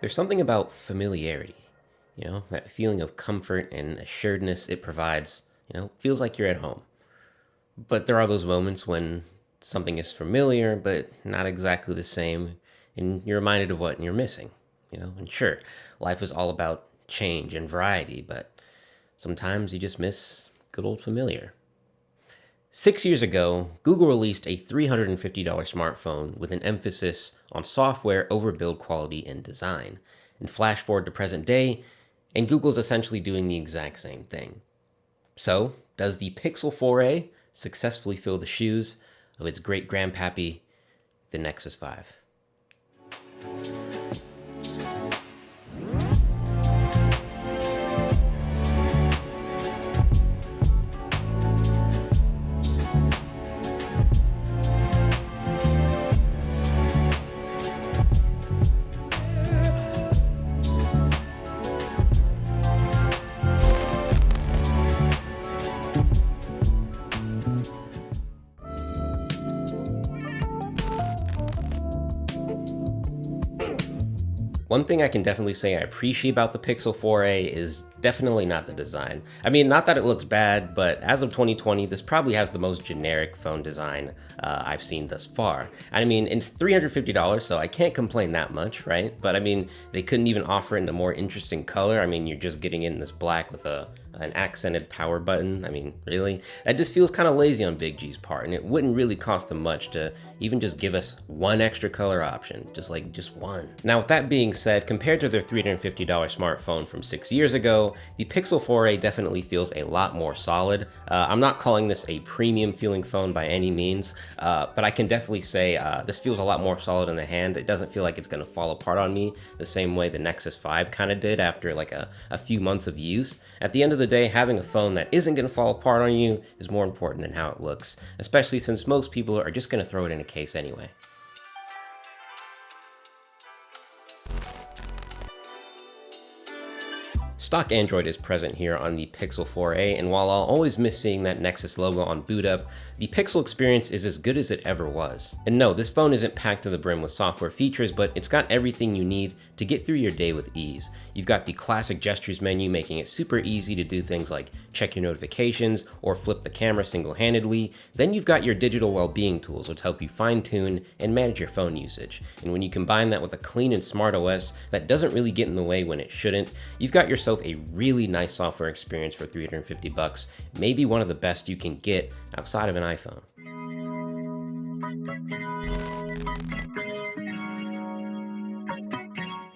There's something about familiarity, that feeling of comfort and assuredness it provides, feels like you're at home. But there are those moments when something is familiar, but not exactly the same, and you're reminded of what you're missing, And sure, life is all about change and variety, but sometimes you just miss good old familiar. 6 years ago, Google released a $350 smartphone with an emphasis on software over build quality and design. And flash forward to present day, and Google's essentially doing the exact same thing. So, does the Pixel 4a successfully fill the shoes of its great grandpappy, the Nexus 5? One thing I can definitely say I appreciate about the Pixel 4a is definitely not the design. I mean, not that it looks bad, but as of 2020, this probably has the most generic phone design I've seen thus far. I mean, it's $350, so I can't complain that much, right? But I mean, they couldn't even offer it in a more interesting color. I mean, you're just getting it in this black with an accented power button. I mean, really? That just feels kind of lazy on Big G's part, and it wouldn't really cost them much to even just give us one extra color option, just one. Now, with that being said, compared to their $350 smartphone from 6 years ago, the Pixel 4a definitely feels a lot more solid. I'm not calling this a premium feeling phone by any means, but I can definitely say this feels a lot more solid in the hand. It doesn't feel like it's going to fall apart on me the same way the Nexus 5 kind of did after like a few months of use. At the end of the day, having a phone that isn't going to fall apart on you is more important than how it looks, especially since most people are just going to throw it in a case anyway. Stock Android is present here on the Pixel 4a, and while I'll always miss seeing that Nexus logo on boot up, the Pixel experience is as good as it ever was. And no, this phone isn't packed to the brim with software features, but it's got everything you need to get through your day with ease. You've got the classic gestures menu, making it super easy to do things like check your notifications or flip the camera single-handedly. Then you've got your digital well-being tools, which help you fine-tune and manage your phone usage. And when you combine that with a clean and smart OS that doesn't really get in the way when it shouldn't, you've got yourself a really nice software experience for $350, maybe one of the best you can get outside of an iPhone.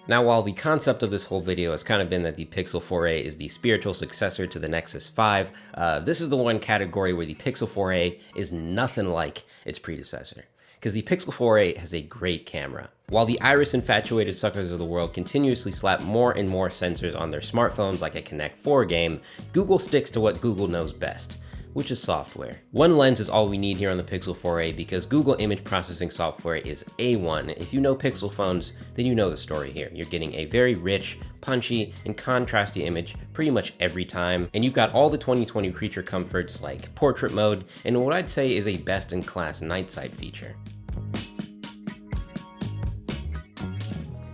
Now, while the concept of this whole video has kind of been that the Pixel 4a is the spiritual successor to the Nexus 5, this is the one category where the Pixel 4a is nothing like its predecessor. Because the Pixel 4a has a great camera. While the iris-infatuated suckers of the world continuously slap more and more sensors on their smartphones like a Connect 4 game, Google sticks to what Google knows best, which is software. One lens is all we need here on the Pixel 4a because Google image processing software is A1. If you know Pixel phones, then you know the story here. You're getting a very rich, punchy, and contrasty image pretty much every time, and you've got all the 2020 creature comforts like portrait mode and what I'd say is a best-in-class night sight feature.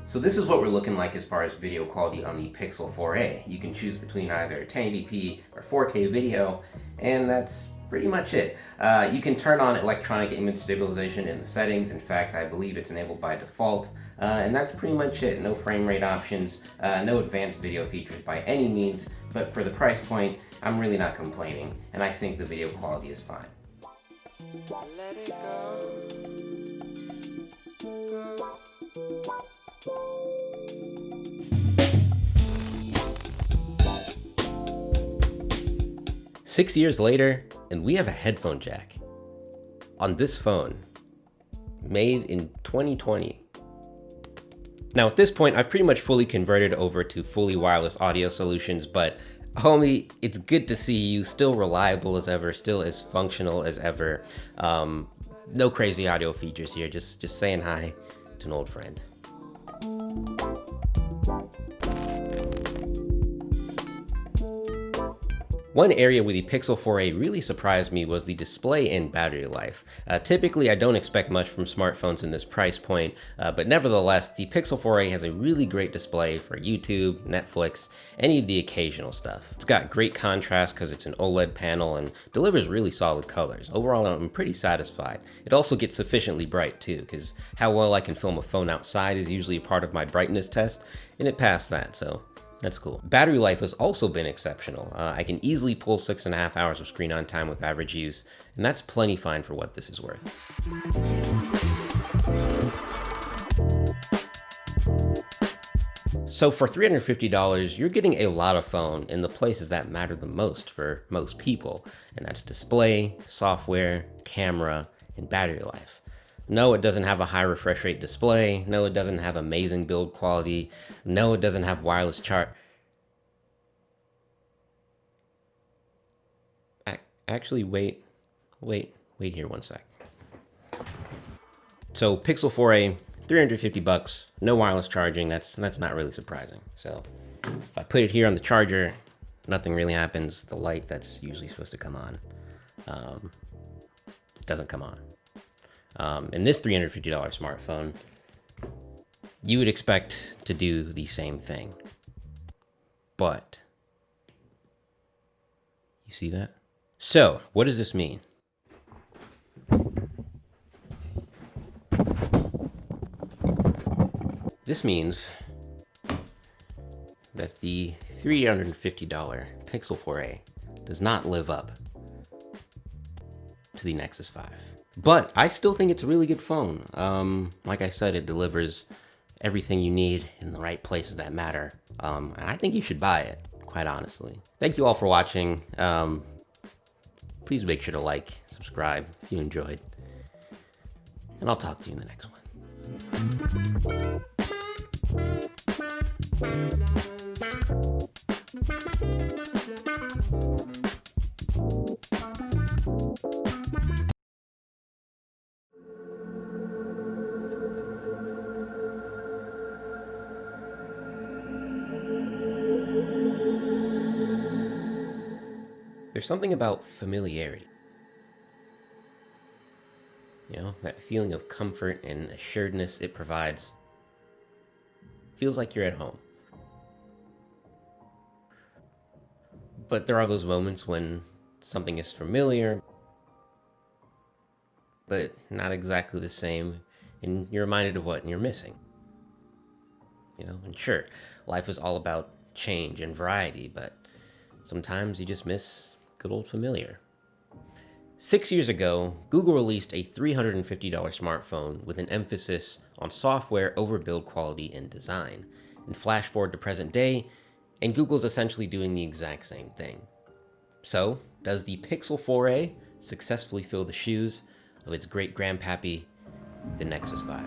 So this is what we're looking like as far as video quality on the Pixel 4a. You can choose between either 1080p or 4K video, and that's pretty much it. You can turn on electronic image stabilization in the settings. In fact, I believe it's enabled by default, and that's pretty much it. No frame rate options, no advanced video features by any means, but for the price point, I'm really not complaining, and I think the video quality is fine. Let it go. 6 years later, and we have a headphone jack on this phone, made in 2020. Now at this point, I've pretty much fully converted over to fully wireless audio solutions, but homie, it's good to see you still reliable as ever, still as functional as ever. No crazy audio features here, just saying hi to an old friend. One area where the Pixel 4a really surprised me was the display and battery life. Typically, I don't expect much from smartphones in this price point, but nevertheless, the Pixel 4a has a really great display for YouTube, Netflix, any of the occasional stuff. It's got great contrast because it's an OLED panel and delivers really solid colors. Overall, I'm pretty satisfied. It also gets sufficiently bright too, because how well I can film a phone outside is usually a part of my brightness test, and it passed that, so that's cool. Battery life has also been exceptional. I can easily pull 6.5 hours of screen on time with average use, and that's plenty fine for what this is worth. So for $350, you're getting a lot of phone in the places that matter the most for most people, and that's display, software, camera, and battery life. No, it doesn't have a high refresh rate display. No, it doesn't have amazing build quality. No, it doesn't have wireless Actually, wait here one sec. So Pixel 4a, $350, no wireless charging. That's not really surprising. So if I put it here on the charger, nothing really happens. The light that's usually supposed to come on doesn't come on. In this $350 smartphone, you would expect to do the same thing. But, you see that? So, what does this mean? This means that the $350 Pixel 4a does not live up to the Nexus 5. But I still think it's a really good phone. Like I said, it delivers everything you need in the right places that matter. And I think you should buy it, quite honestly. Thank you all for watching. Please make sure to like, subscribe if you enjoyed. And I'll talk to you in the next one. There's something about familiarity. You know, that feeling of comfort and assuredness it provides. Feels like you're at home. But there are those moments when something is familiar, but not exactly the same, and you're reminded of what you're missing. You know, and sure, life is all about change and variety, but sometimes you just miss good old familiar. 6 years ago, Google released a $350 smartphone with an emphasis on software over build quality and design. And flash forward to present day, and Google's essentially doing the exact same thing. So, does the Pixel 4a successfully fill the shoes of its great grandpappy, the Nexus 5?